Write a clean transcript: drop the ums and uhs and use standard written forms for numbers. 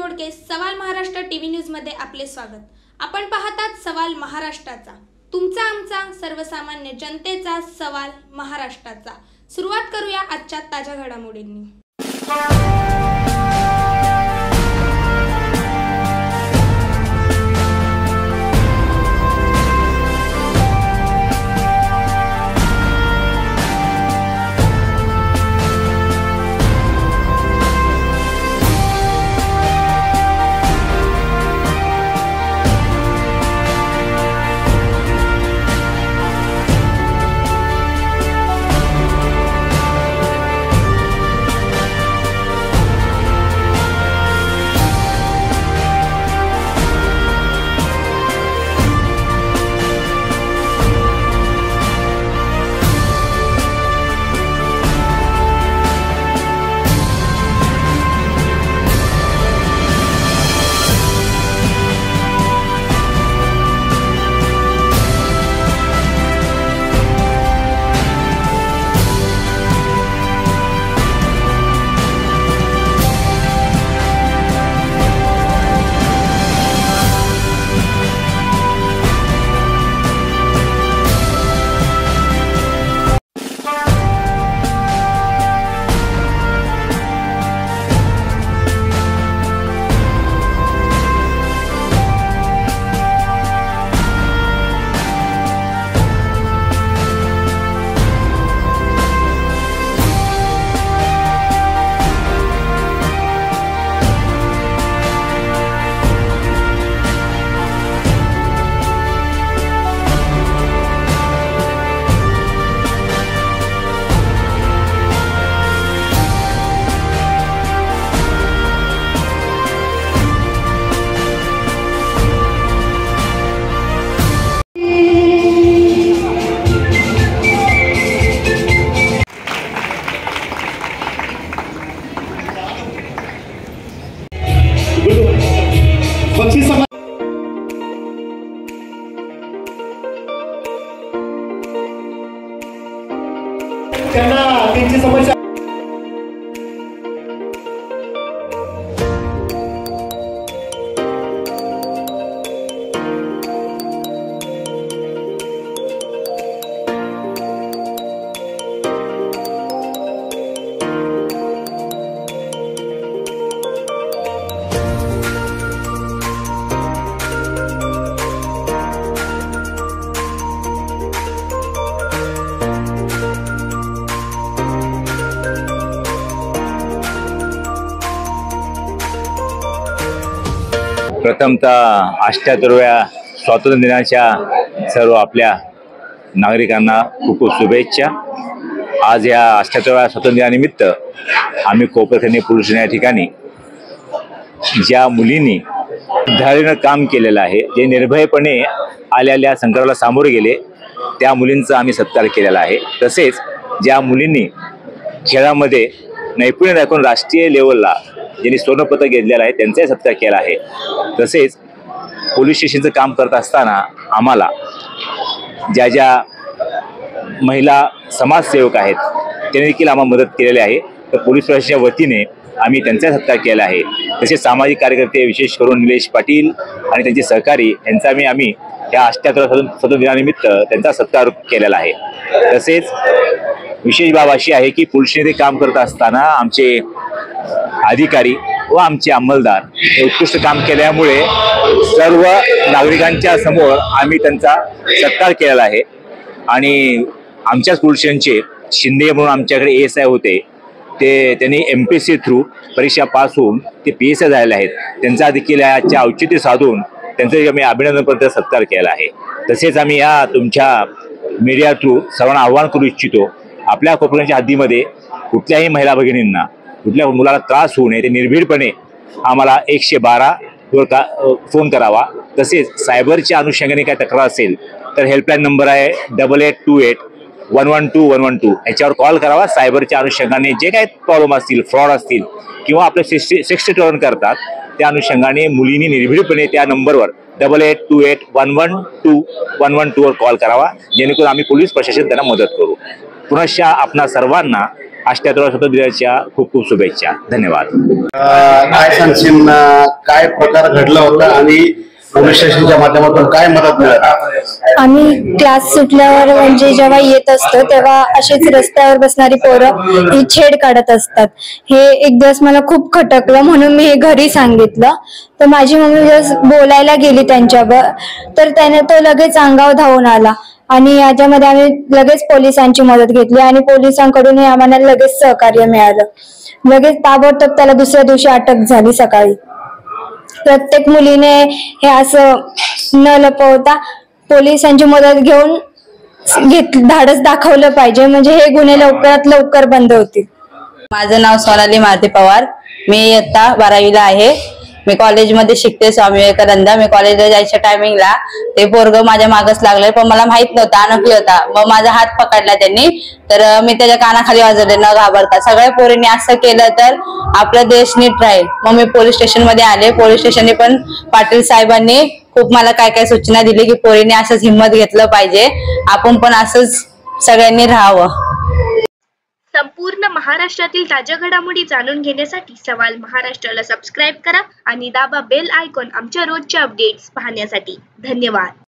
मोडके सवाल Maharashtra TV news मध्ये आपले स्वागत। आपण पाहतात सवाल महाराष्ट्राचा, तुमचा आमचा सर्वसामान्य जनतेचा सवाल महाराष्ट्राचा। सुरुवात करूया आजच्या ताज्या घडामोडींनी। त्यांची समस्या प्रथमतः 78व्या स्वातंत्र्य दिनाच्या सर्व आपल्या नागरिकांना खूप खूप शुभेच्छा। आज या 78व्या स्वातंत्र्य दिनानिमित्त आम्ही कोपरखैरणे पोलीस स्टेशन या ठिकाणी ज्या मुलींनी धैर्यानं काम केलेलं आहे, जे निर्भयपणे आलेल्या संकटाला सामोरे गेले, त्या मुलींचा आम्ही सत्कार केलेला आहे। तसेच ज्या मुलींनी खेळामध्ये नैपुण्य दाखवून राष्ट्रीय लेवलला ज्यांनी सुवर्णपदक घेतलेलं आहे त्यांचाही सत्कार केला आहे। तसेच पोलीस स्टेशनचं काम करत असताना आम्हाला ज्या ज्या महिला समाजसेवक आहेत त्यांनी देखील आम्हाला मदत केलेली आहे, तर पोलीस प्रशासनाच्या वतीने आम्ही त्यांचा सत्कार केला आहे। तसेच सामाजिक कार्यकर्ते विशेष करून निलेश पाटील आणि त्यांचे सहकारी यांचा आम्ही या 78व्या स्वातंत्र्य दिनानिमित्त त्यांचा सत्कार केलेला आहे। तसेच विशेष बाब अशी आहे की पोलीस स्टेशनमध्ये काम करत असताना आमचे अधिकारी व आमचे अंमलदार हे उत्कृष्ट काम केल्यामुळे सर्व नागरिकांच्या समोर आम्ही त्यांचा सत्कार केलेला आहे। आणि आमच्याच पोलीस स्टेशनचे शिंदे म्हणून आमच्याकडे ASI होते, त्यांनी MPSC थ्रू परीक्षा पास होऊन ते PSI झालेले आहेत, त्यांचा देखील याच्या औचित्य साधून त्यांचा आम्ही अभिनंदनपत्र सत्कार केला आहे। तसेच आम्ही या तुमच्या मीडिया थ्रू सर्वांना आव्हान करू इच्छितो, आपल्या कोपरखैरण्याच्या हद्दीमध्ये कुठल्याही महिला भगिनींना कुठल्या मुलाला त्रास होऊ नये ते निर्भीडपणे आम्हाला 112 वर फोन करावा। तसेच सायबरच्या अनुषंगाने काय तक्रार असेल तर हेल्पलाईन नंबर आहे 8828 112 याच्यावर कॉल करावा। सायबरच्या अनुषंगाने जे काही प्रॉब्लेम असतील, फ्रॉड असतील किंवा आपले 60 टर्न करतात त्या अनुषंगाने मुलींनी निर्भीडपणे त्या नंबरवर 8828 112 वर कॉल करावा, जेणेकरून आम्ही पोलीस प्रशासन त्यांना मदत करू। पुनश्च आपणा सर्वांना अष्ट्याहत्तराव्या स्वातंत्र्य दिनाच्या खूप खूप शुभेच्छा. धन्यवाद. काय सांगशील, काय प्रकार घडला होता आणि पोलीस स्टेशनच्या माध्यमातून काय मदत मिळाली? आम्ही क्लास सुटल्यावर म्हणजे जेव्हा येत असतो तेव्हा अशीच रस्त्यावर बसणारी पोरं ही छेड काढत असतात. हे एक दिवस मला खूप खटकलं, म्हणून मी हे घरी सांगितलं. तर माझी मम्मी जस्ट बोलायला गेली त्यांच्यावर, तर त्याने तो लगेच अंगावर धावून आला आणि याच्यामध्ये आम्ही लगेच पोलिसांची मदत घेतली आणि पोलिसांकडूनही आम्हाला लगेच सहकार्य मिळालं. लगेच ताबडतोब त्याला दुसऱ्या दिवशी अटक झाली सकाळी. प्रत्येक मुलीने हे असं न लपवता पोलिसांची मदत घेऊन धाडस दाखवलं पाहिजे, म्हणजे हे गुन्हे लवकरात लवकर बंद होतील. माझं नाव सोनाली मारुती पवार. मी इयत्ता 12वीला आहे. मी कॉलेजमध्ये शिकते स्वामी विवेकानंद. मी कॉलेजला जायच्या टायमिंगला ते पोरग माझ्या मागच लागले, पण मला माहित नव्हता, अनकली होता. मग माझा हात पकडला त्यांनी, तर मी त्याच्या कानाखाली वाजवले न घाबरता. सगळ्या पोरींनी असं केलं तर आपला देश नीट राहील. मग मी पोलीस स्टेशन मध्ये आले. पोलीस स्टेशनने पण पाटील साहेबांनी खूप मला काय काय सूचना दिली की पोरींनी असंच हिंमत घेतलं पाहिजे, आपण पण असंच सगळ्यांनी राहावं. संपूर्ण महाराष्ट्रातील ताज्या घडामोडी जाणून घेण्यासाठी सवाल महाराष्ट्राला सबस्क्राईब करा आणि दाबा बेल आयकॉन आमच्या रोजच्या अपडेट्स पाहण्यासाठी. धन्यवाद.